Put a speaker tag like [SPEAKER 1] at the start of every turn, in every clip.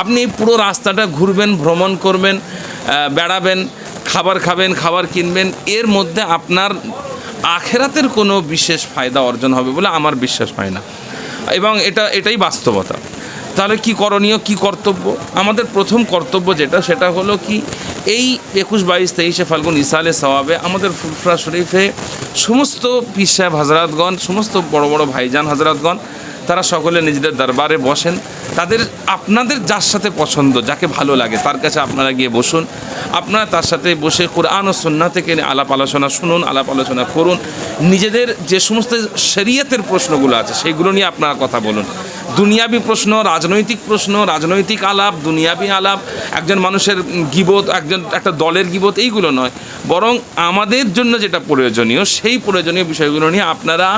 [SPEAKER 1] আপনি পুরো রাস্তাটা ঘুরবেন, ভ্রমণ করবেন, বেড়াবেন, খাবার খাবেন, খাবার কিনবেন, এর মধ্যে আপনার আখেরাতের কোনো বিশেষ ফায়দা অর্জন হবে বলে আমার বিশ্বাস হয় না, এবং এটাই বাস্তবতা। তাহলে কি করণীয়, কি কর্তব্য? আমাদের প্রথম কর্তব্য সেটা হলো কি, এই 21, 22, 23 ফাল্গুন ইসালে সওয়াবে আমাদের ফুরফুরা শরীফে সমস্ত পীর সাহেব হাজরাতগণ, সমস্ত বড় বড় ভাইজান হাজরাতগণ, তারা সকলে নিজেদের দরবারে বসেন। আপনাদের যার সাথে পছন্দ, যাকে ভালো লাগে, তার কাছে আপনারা গিয়ে বসুন। আপনারা তার সাথে বসে কোরআন ও সুন্নাহ থেকে আলাপ আলোচনা শুনুন, আলাপ আলোচনা করুন। নিজেদের যে সমস্ত শরীয়তের প্রশ্নগুলো আছে সেইগুলো নিয়ে আপনারা কথা বলুন। দুনিয়াবি প্রশ্ন, রাজনৈতিক প্রশ্ন, রাজনৈতিক আলাপ, দুনিয়াবি আলাপ, একজন মানুষের গীবত, একটা দলের গীবত, এইগুলো নয়, বরং আমাদের জন্য যেটা প্রয়োজনীয় সেই প্রয়োজনীয় বিষয়গুলো নিয়ে আপনারা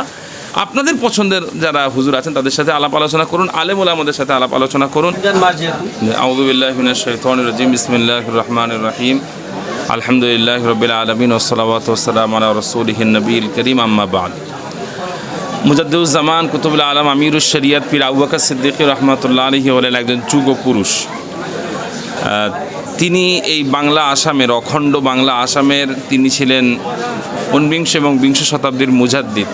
[SPEAKER 1] আপনাদের পছন্দের যারা হুজুর আছেন তাদের সাথে আলাপ আলোচনা করুন, আলেম ওলামাদের সাথে আলাপ আলোচনা করুন। আউযু বিল্লাহি মিনাশ শাইতানির রাজিম, বিসমিল্লাহির রহমানির রহিম, আলহামদুলিল্লাহি রাব্বিল আলামিন, ওয়াসসালাতু ওয়াসসালামু আলা রাসূলিহিন নবিয়্যিল কারীম, আম্মা বা'দ। মুজাদ্দিদুজ্জামান কুতুবুল আলম আমিরুশ শরিয়ত পীর আবু বকর সিদ্দিক রহমাতুল্লাহ আলাইহি হলেন একজন যুগ পুরুষ। তিনি এই বাংলা আসামের, অখণ্ড বাংলা আসামের তিনি ছিলেন 19 এবং 20 শতাব্দীর মুজাদ্দিদ,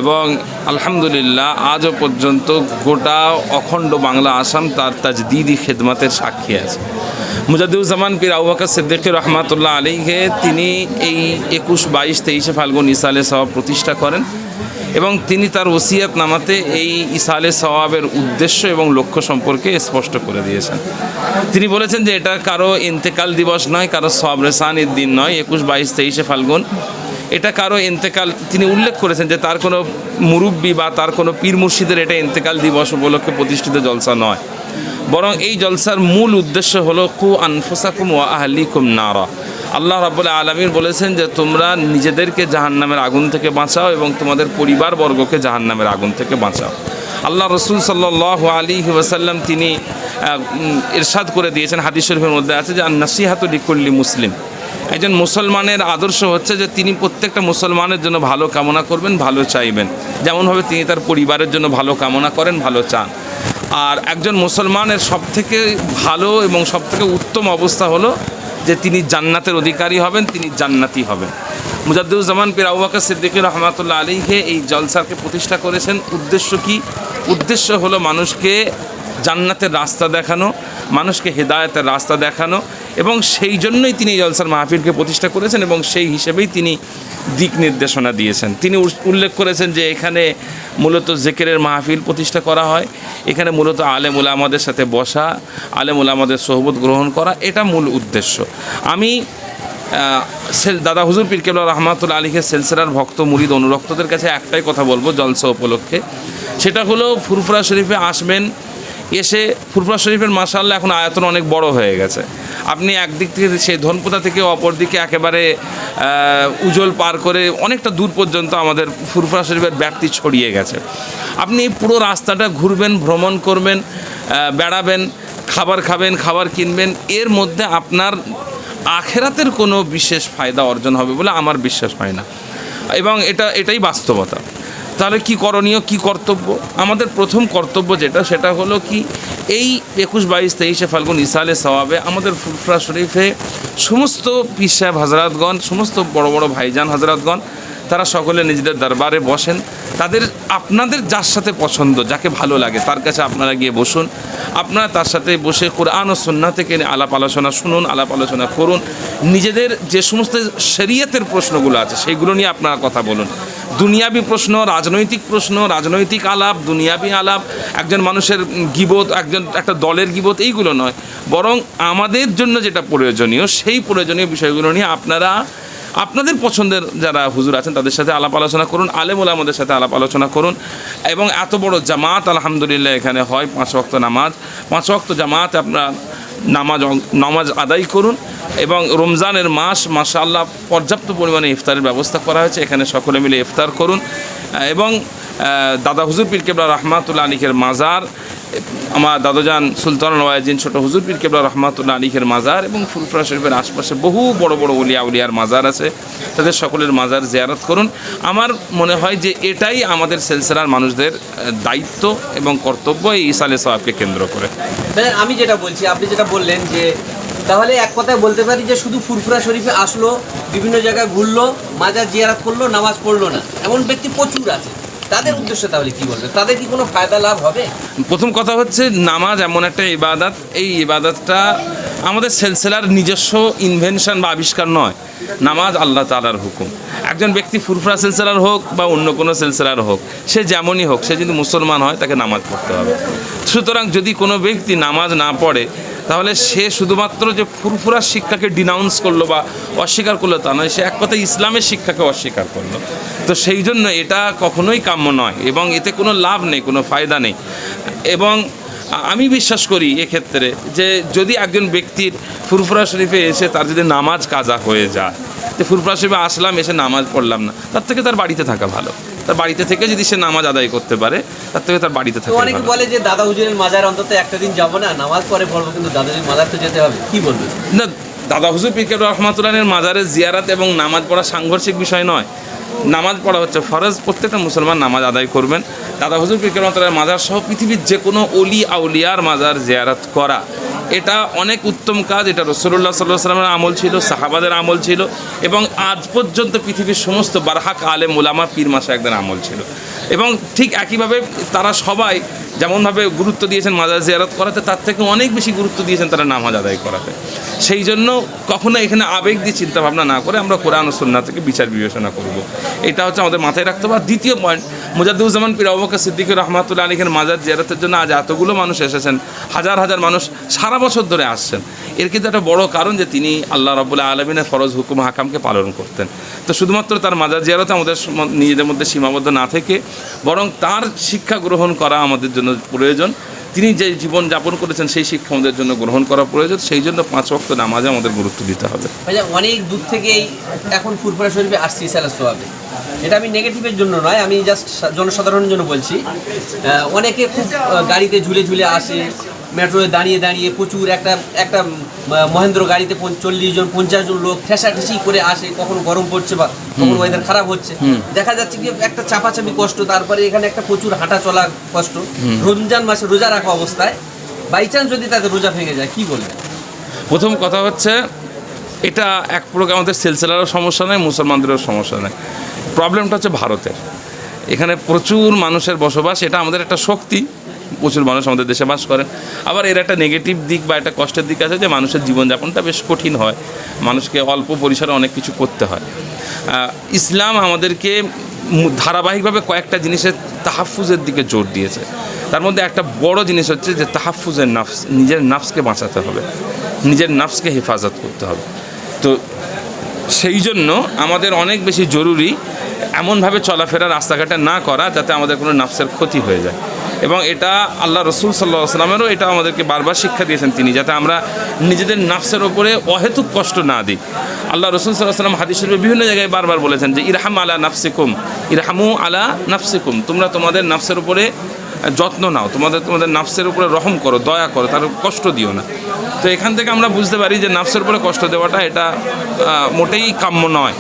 [SPEAKER 1] এবং আলহামদুলিল্লাহ আজও পর্যন্ত গোটা অখণ্ড বাংলা আসাম তার তাজদিদি খেদমতের সাক্ষী আছে। মুজাদ্দিদুজ্জামান পীর আবু বকর সিদ্দিক রহমাতুল্লাহ আলাইহি তিনি এই 21, 22, 23 ফাল্গুন ইসালে সওয়াব প্রতিষ্ঠা করেন, এবং তিনি তার ওসিয়াত নামাতে এই ইসালে সওয়াবের উদ্দেশ্য এবং লক্ষ্য সম্পর্কে স্পষ্ট করে দিয়েছেন। তিনি বলেছেন যে এটা কারো ইন্তেকাল দিবস নয়, কারো সওয়াব রেসানির দিন নয়। 21, 22, 23 ফাল্গুন এটা কারো ইন্তেকাল, তিনি উল্লেখ করেছেন যে তার কোনো মুরব্বী বা তার কোনো পীর মুর্শিদের এটা ইন্তেকাল দিবস উপলক্ষে প্রতিষ্ঠিত জলসা নয়, বরং এই জলসার মূল উদ্দেশ্য হলো কু আনফুসাকুম ওয়া আহলিকুম নারা। আল্লাহ রাব্বুল আলামিন বলেছেন যে তোমরা নিজেদেরকে জাহান্নামের আগুন থেকে বাঁচাও এবং তোমাদের পরিবারবর্গকে জাহান্নামের আগুন থেকে বাঁচাও। আল্লাহ রসুল সাল্লাল্লাহু আলাইহি ওয়াসাল্লাম তিনি ইরশাদ করে দিয়েছেন, হাদিস শরীফের মধ্যে আছে যে আন-নাসিহাতু লিকুল্লি মুসলিম। একজন মুসলমানের আদর্শ হচ্ছে যে তিনি প্রত্যেকটা মুসলমানের জন্য ভালো কামনা করবেন, ভালো চাইবেন, যেমনভাবে তিনি তার পরিবারের জন্য ভালো কামনা করেন, ভালো চান। আর একজন মুসলমানের সবথেকে ভালো এবং সবথেকে উত্তম অবস্থা হলো যে তিনি জান্নাতের অধিকারী হবেন, তিনি জান্নাতি হবেন। মুজাদ্দিদুজ্জামান পীর আবু বকর সিদ্দিক রহমাতুল্লাহ আলাইহি এই জলসাকে প্রতিষ্ঠা করেছেন। উদ্দেশ্য কি? উদ্দেশ্য হলো মানুষকে জান্নাতের রাস্তা দেখানো, মানুষকে হেদায়েতের রাস্তা দেখানো, এবং সেই জন্যই তিনি এই জলসার মাহফিলকে প্রতিষ্ঠা করেছেন, এবং সেই হিসেবেই তিনি দিক নির্দেশনা দিয়েছেন। তিনি উল্লেখ করেছেন যে এখানে মূলত জিকিরের মাহফিল প্রতিষ্ঠা করা হয়, এখানে মূলত আলেম উলামাদের সাথে বসা, আলেম উলামাদের সোহবত গ্রহণ করা, এটা মূল উদ্দেশ্য। আমি দাদা হুজুর পীর কেবলা রহমাতুল্লাহ আলাইহি সিলসিলার ভক্ত মুরিদ অনুরক্তদের কাছে একটাই কথা বলবো জলসা উপলক্ষে, সেটা হলো ফুরফুরা শরীফে আসবেন। এসে ফুরফুরা শরীফের মাশাআল্লাহ এখন আয়তন অনেক বড় হয়ে গেছে। আপনি একদিক থেকে সেই ধনপোতা থেকে অপর দিকে একেবারে উজল পার করে অনেকটা দূর পর্যন্ত আমাদের ফুরফুরা শরীফের ব্যাপ্তি ছড়িয়ে গেছে। আপনি পুরো রাস্তাটা ঘুরবেন, ভ্রমণ করবেন, বেড়াবেন, খাবার খাবেন, খাবার কিনবেন, এর মধ্যে আপনার আখেরাতের কোনো বিশেষ ফায়দা অর্জন হবে বলে আমার বিশ্বাস হয় না, এবং এটাই বাস্তবতা। তাহলে কি করণীয়, কি কর্তব্য? আমাদের প্রথম কর্তব্য সেটা হলো কি, এই 21, 22, 23 ফাল্গুন ইসালে সওয়াবে আমাদের ফুরফুরা শরীফে সমস্ত পীর সাহেব হাজরাতগণ, সমস্ত বড় বড় ভাইজান হাজরাতগণ, তারা সকলে নিজেদের দরবারে বসেন। আপনাদের যার সাথে পছন্দ, যাকে ভালো লাগে, তার কাছে আপনারা গিয়ে বসুন। আপনারা তার সাথে বসে কোরআন ও সুন্নাহ থেকে আলাপ আলোচনা শুনুন, আলাপ আলোচনা করুন। নিজেদের যে সমস্ত শরীয়তের প্রশ্নগুলো আছে সেইগুলো নিয়ে আপনারা কথা বলুন। দুনিয়াবি প্রশ্ন, রাজনৈতিক প্রশ্ন, রাজনৈতিক আলাপ, দুনিয়াবি আলাপ, একজন মানুষের গীবত, একটা দলের গীবত, এইগুলো নয়, বরং আমাদের জন্য যেটা প্রয়োজনীয় সেই প্রয়োজনীয় বিষয়গুলো নিয়ে আপনারা আপনাদের পছন্দের যারা হুজুর আছেন তাদের সাথে আলাপ আলোচনা করুন, আলেম ওলামাদের সাথে আলাপ আলোচনা করুন। এবং এত বড় জামাত আলহামদুলিল্লাহ এখানে হয়, 5 ওয়াক্ত নামাজ, 5 ওয়াক্ত জামাত আপনারা নামাজ আদায় করুন। এবং রমজানের মাস মাশাআল্লাহ পর্যাপ্ত পরিমাণে ইফতারের ব্যবস্থা করা হয়েছে, এখানে সকলে মিলে ইফতার করুন। এবং দাদা হুজুর পীর কেবলা রহমাতুল্লাহ আলাইহির মাজার আমার দাদুজান সুলতান ওয়াজিন ছোট হুজুর পীর কেবলা রহমাতুল্লাহ আলীহের মাজার এবং ফুরফুরা শরীফের আশপাশে বহু বড় বড় ওলিয়া উলিয়ার মাজার আছে, তাদের সকলের মাজার জিয়ারত করুন। আমার মনে হয় যে এটাই আমাদের সিলসিলার মানুষদের দায়িত্ব এবং কর্তব্য এই ইসালে সওয়াবকে কেন্দ্র করে।
[SPEAKER 2] আমি যেটা বলছি, আপনি যেটা বললেন যে তাহলে এক কথায় বলতে পারি যে শুধু ফুরফুরা শরীফে আসলো, বিভিন্ন জায়গায় ঘুরলো, মাজার জিয়ারত করলো, নামাজ পড়লো না, এমন ব্যক্তি প্রচুর আছে। তাদের উদ্দেশ্যে তাহলে কি বলবে? তাদের কি কোনো ফায়দা লাভ হবে?
[SPEAKER 1] প্রথম কথা হচ্ছে নামাজ এমন একটা ইবাদত, এই ইবাদতটা আমাদের সিলসিলার নিজস্ব ইনভেনশন বা আবিষ্কার নয়। নামাজ আল্লাহ তাআলার হুকুম। একজন ব্যক্তি ফুরফুরা সিলসিলার হোক বা অন্য কোনো সিলসিলার হোক, সে যেমনই হোক, সে যদি মুসলমান হয় তাকে নামাজ পড়তে হবে। সুতরাং যদি কোনো ব্যক্তি নামাজ না পড়ে তাহলে সে শুধুমাত্র যে ফুরফুরার শিক্ষাকে ডিনাউন্স করলো বা অস্বীকার করলো তা নয়, সে এক কথায় ইসলামের শিক্ষাকে অস্বীকার করলো। তো সেই জন্য এটা কখনোই কাম্য নয় এবং এতে কোনো লাভ নেই, কোনো ফায়দা নেই। এবং আমি বিশ্বাস করি এক্ষেত্রে যে যদি একজন ব্যক্তির ফুরফুরা শরীফে এসে তার যদি নামাজ কাজা হয়ে যায়, যে ফুরফুরা শরীফে আসলাম, এসে নামাজ পড়লাম না, তার থেকে তার বাড়িতে থাকা ভালো। তার বাড়িতে থেকে যদি সে নামাজ আদায় করতে পারে, তার থেকে তার বাড়িতে থাকা ভালো।
[SPEAKER 2] অনেকে বলে যে দাদা হুজুরের মাজার অন্তত একটা দিন যাবো না, নামাজ পরে পড়বো, কিন্তু দাদা হুজুরের মাজার তো যেতে হবে, কি বলবেন?
[SPEAKER 1] না, দাদা হুজুর পীর কেবলা রহমাতুল্লাহের মাজারে জিয়ারাত এবং নামাজ পড়া সাংঘর্ষিক বিষয় নয়। নামাজ পড়া হচ্ছে ফরজ, প্রত্যেকটা মুসলমান নামাজ আদায় করবেন। দাদা হুজুর পীর কেবলা রহমাতুল্লাহের মাজার সহ পৃথিবীর যে কোনো অলি আউলিয়ার মাজার জিয়ারাত করা এটা অনেক উত্তম কাজ। এটা রাসূলুল্লাহ সাল্লাল্লাহু আলাইহি ওয়াসাল্লামের আমল ছিল, সাহাবাদের আমল ছিল এবং আজ পর্যন্ত পৃথিবীর সমস্ত বারহাক আলেম ওলামা পীর মাশায়েখদের আমল ছিল। এবং ঠিক একইভাবে তারা সবাই যেমনভাবে গুরুত্ব দিয়েছেন মাজার জিয়ারত করাতে, তার থেকে অনেক বেশি গুরুত্ব দিয়েছেন তারা নামাজ আদায় করাতে। সেই জন্য কখনো এখানে আবেগ দিয়ে চিন্তাভাবনা না করে আমরা কোরআন ও সুন্নাহ থেকে বিচার বিবেচনা করব, এটা হচ্ছে আমাদের মাথায় রাখতে হবে। আর দ্বিতীয় পয়েন্ট, মুজাদ্দিদুজ্জামান পীর আবু বকর সিদ্দিক রহমাতুল্লাহ আলাইহির মাজার জিয়ারতের জন্য আজ এতগুলো মানুষ এসেছেন, হাজার হাজার মানুষ সারা বছর ধরে আসছেন। এর কিন্তু একটা বড় কারণ যে তিনি আল্লাহ রাব্বুল আলামিনের ফরজ হুকুম হাকামকে পালন করতেন। তো শুধুমাত্র তার মাজার জিয়ারতে আমাদের নিজেদের মধ্যে সীমাবদ্ধ না থেকে বরং তার শিক্ষা গ্রহণ করা আমাদের জন্য প্রয়োজন। তিনি যে জীবন যাপন করেছেন সেই শিক্ষা আমাদের জন্য গ্রহণ করা প্রয়োজন। সেই জন্য 5 ওয়াক্ত নামাজে আমাদের গুরুত্ব দিতে হবে।
[SPEAKER 2] অনেক দূর থেকেই এখন ফুরফুরা শরীফে আসছি ইসালে সওয়াবে, এটা আমি নেগেটিভের জন্য নয়, আমি জাস্ট জনসাধারণের জন্য বলছি। অনেকে খুব গাড়িতে ঝুলে ঝুলে আসে, মেট্রোয় দাঁড়িয়ে দাঁড়িয়ে প্রচুর একটা মহেন্দ্র গাড়িতে 40 জন 50 জন লোক ঠেসাঠেসি করে আসে, কখনো গরম পড়ছে বা কখনো ওয়েদার খারাপ হচ্ছে, দেখা যাচ্ছে কি একটা চাপাচাপি কষ্ট, তারপরে এখানে একটা প্রচুর হাঁটা চলা কষ্ট। রমজান মাসে রোজা রাখা অবস্থায় বাই চান্স যদি তাদের রোজা ভেঙে যায়, কি বলবেন?
[SPEAKER 1] প্রথম কথা হচ্ছে এটা এক প্রকার আমাদের সিলসিলারও সমস্যা নয়, মুসলমানদেরও সমস্যা নয়। প্রবলেমটা হচ্ছে ভারতের। এখানে প্রচুর মানুষের বসবাস, এটা আমাদের একটা শক্তি, প্রচুর মানুষ আমাদের দেশে বাস করেন। আবার এর একটা নেগেটিভ দিক বা একটা কষ্টের দিক আছে যে মানুষের জীবনযাপনটা বেশ কঠিন হয়, মানুষকে অল্প পরিসরে অনেক কিছু করতে হয়। ইসলাম আমাদেরকে ধারাবাহিকভাবে কয়েকটা জিনিসের তাহাফুজের দিকে জোর দিয়েছে। তার মধ্যে একটা বড় জিনিস হচ্ছে যে তাহাফুজের নাফস, নিজের নাফসকে বাঁচাতে হবে, নিজের নাফসকে হেফাজত করতে হবে। তো সেই জন্য আমাদের অনেক বেশি জরুরি এমনভাবে চলাফেরা রাস্তাঘাটে না করা যাতে আমাদের কোনো নাফসের ক্ষতি হয়ে যায়। এবং এটা আল্লাহ রসুল সাল্লাল্লাহু আলাইহি ওয়াসাল্লামেরও এটা আমাদেরকে বারবার শিক্ষা দিয়েছেন তিনি, যাতে আমরা নিজেদের নাফসের ওপরে অহেতুক কষ্ট না দিই। আল্লাহ রসুল সাল্লাল্লাহু আলাইহি ওয়াসাল্লাম হাদিস শরীফে বিভিন্ন জায়গায় বারবার বলেছেন যে ইরহাম আলা নাফসিকুম, ইরহামু আলা নাফসিকুম, তোমরা তোমাদের নাফসের উপরে যত্ন নাও, তোমাদের নাফসের উপরে রহম করো, দয়া করো, তার কষ্ট দিও না। তো এখান থেকে আমরা বুঝতে পারি যে নাফসের উপরে কষ্ট দেওয়াটা এটা মোটেই কাম্য নয়।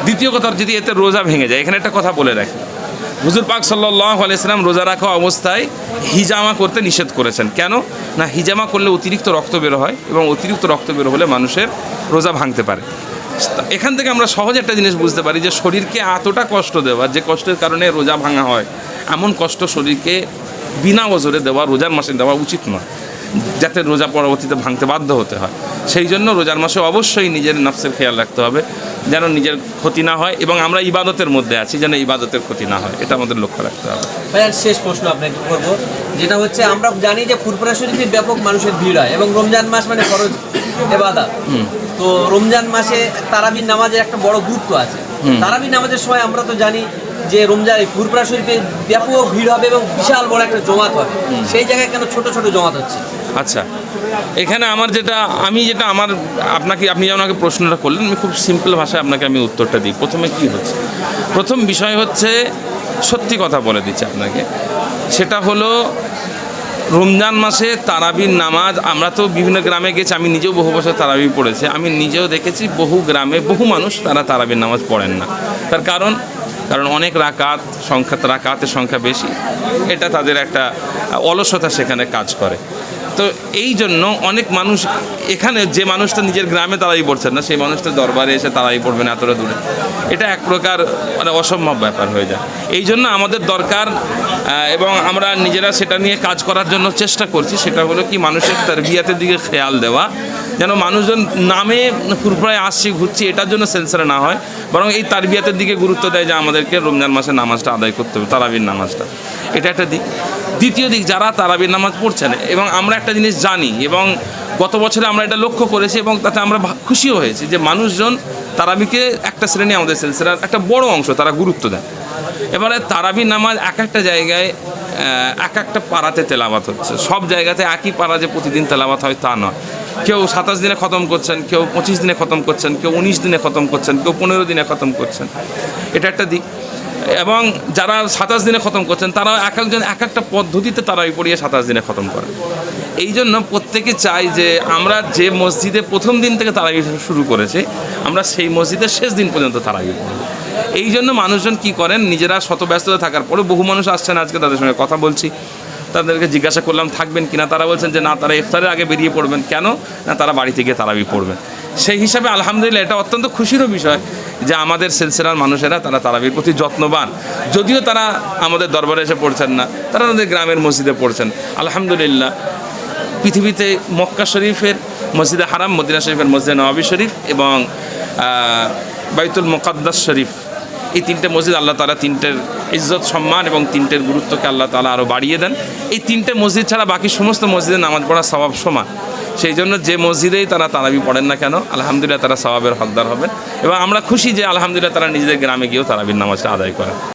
[SPEAKER 1] দ্বিতীয় কথা, যদি এতে রোজা ভেঙে যায়, এখানে একটা কথা বলে রাখি, হুজুর পাক সাল্লাল্লাহু আলাইহি ওয়াসাল্লাম রোজা রাখা অবস্থায় হিজামা করতে নিষেধ করেছেন। কেন না, হিজামা করলে অতিরিক্ত রক্ত বের হয় এবং অতিরিক্ত রক্ত বের হলে মানুষের রোজা ভাঙতে পারে। এখান থেকে আমরা সহজে একটা জিনিস বুঝতে পারি যে শরীরকে এতটা কষ্ট দেওয়া, যে কষ্টের কারণে রোজা ভাঙা হয়, এমন কষ্ট শরীরকে বিনা ওজরে দেওয়া, রোজার মাসে দেওয়া উচিত নয়, যাতে রোজা পরবর্তীতে ভাঙতে বাধ্য হতে হয়। সেই জন্য রোজার মাসে অবশ্যই নিজের নাফসের খেয়াল রাখতে হবে যেন নিজের ক্ষতি না হয়, এবং আমরা ইবাদতের মধ্যে আছি যেন ইবাদতের ক্ষতি না হয়, এটা আমাদের লক্ষ্য রাখতে হবে।
[SPEAKER 2] ভাইয়ার শেষ প্রশ্ন আপনাকে করবো, যেটা হচ্ছে আমরা জানি যে ফুরফুরা শরীফে ব্যাপক মানুষের ভিড় হয় এবং রমজান মাস মানে ফরজ ইবাদত। তো রমজান মাসে তারাবির নামাজের একটা বড় গুরুত্ব আছে। তারাবির নামাজের সময় আমরা তো জানি যে রমজান ফুরফুরা শরীফে ব্যাপক ভিড় হবে এবং বিশাল বড় একটা জমাত হবে, সেই জায়গায় কেন ছোট ছোট জমাত হচ্ছে?
[SPEAKER 1] আচ্ছা, এখানে আমার আপনি যেমন আমাকে প্রশ্নটা করলেন, আমি খুব সিম্পল ভাষায় আপনাকে আমি উত্তরটা দিই। প্রথমে কি হচ্ছে, প্রথম বিষয় হচ্ছে সত্যি কথা বলে দিচ্ছি আপনাকে, সেটা হলো রমজান মাসে তারাবির নামাজ, আমরা তো বিভিন্ন গ্রামে গেছি, আমি নিজেও বহু বছর তারাবি পড়েছি, আমি নিজেও দেখেছি বহু গ্রামে বহু মানুষ তারা তারাবির নামাজ পড়েন না। তার কারণ অনেক রাকাতের সংখ্যা বেশি, এটা তাদের একটা অলসতা সেখানে কাজ করে। তো এই জন্য অনেক মানুষ এখানে, যে মানুষটা নিজের গ্রামে তারাবি পড়ছেন না, সেই মানুষটা দরবারে এসে তারাবি পড়বেন এতটা দূরে, এটা এক প্রকার মানে অসম্ভব ব্যাপার হয়ে যায়। এই জন্য আমাদের দরকার, এবং আমরা নিজেরা সেটা নিয়ে কাজ করার জন্য চেষ্টা করছি, সেটা হলো কি মানুষের তারবিয়াতের দিকে খেয়াল দেওয়া, যেন মানুষজন নামে ফুরফুরায় আসছি ঘুরছি এটার জন্য সেন্সারে না হয়, বরং এই তারবিয়াতের দিকে গুরুত্ব দেয় যে আমাদেরকে রমজান মাসে নামাজটা আদায় করতে হবে, তারাবির নামাজটা, এটা একটা দিক। দ্বিতীয় দিক, যারা তারাবির নামাজ পড়ছেন, এবং আমরা একটা জিনিস জানি এবং গত বছরে আমরা এটা লক্ষ্য করেছি এবং তাতে আমরা খুশিও হয়েছি যে মানুষজন তারাবিকে একটা শ্রেণী আমাদের সেন্সারের একটা বড় অংশ তারা গুরুত্ব দেয়। এবারে তারাবির নামাজ এক একটা জায়গায় এক একটা পাড়াতে তেলাওয়াত হচ্ছে, সব জায়গাতে একই পাড়া যে প্রতিদিন তেলাওয়াত হয় তা নয়। কেউ 27 দিনে খতম করছেন, কেউ 25 দিনে খতম করছেন, কেউ 19 দিনে খতম করছেন, কেউ 15 দিনে খতম করছেন, এটা একটা দিক। এবং যারা 27 দিনে খতম করছেন তারা এক একজন এক একটা পদ্ধতিতে তারাবি পড়িয়ে 27 দিনে খতম করেন। এই জন্য প্রত্যেকে চাই যে আমরা যে মসজিদে প্রথম দিন থেকে তারাবি শুরু করেছি, আমরা সেই মসজিদের শেষ দিন পর্যন্ত তারাবি পড়ব। এই জন্য মানুষজন কি করেন, নিজেরা শত ব্যস্ততা থাকার পরে বহু মানুষ আসছেন, আজকে তাদের সঙ্গে কথা বলছি, তাদেরকে জিজ্ঞাসা করলাম থাকবেন কিনা, তারা বলছেন যে না, তারা ইফতারের আগে বেরিয়ে পড়বেন। কেন না, তারা বাড়িতে গিয়ে তারাবি পড়বেন। সেই হিসাবে আলহামদুলিল্লাহ এটা অত্যন্ত খুশিরও বিষয় যে আমাদের সিলসিলার মানুষেরা তারা তারাবির প্রতি যত্নবান, যদিও তারা আমাদের দরবারে এসে পড়ছেন না, তারা তাদের গ্রামের মসজিদে পড়ছেন। আলহামদুলিল্লাহ পৃথিবীতে মক্কা শরীফের মসজিদে হারাম, মদিনা শরীফের মসজিদে নওয়াবী শরীফ এবং বাইতুল মুকাদ্দাস শরীফ, এই তিনটে মসজিদ আল্লাহ তাআলা তিনটের ইজ্জত সম্মান এবং তিনটের গুরুত্বকে আল্লাহ তাআলা আরও বাড়িয়ে দেন। এই তিনটে মসজিদ ছাড়া বাকি সমস্ত মসজিদে নামাজ পড়া সওয়াব সমান। সেই জন্য যে মসজিদেই তারা তারাবি পড়েন না কেন, আলহামদুলিল্লাহ তারা সওয়াবের হকদার হবেন। এবং আমরা খুশি যে আলহামদুলিল্লাহ তারা নিজেদের গ্রামে গিয়েও তারাবির নামাজটা আদায় করেন।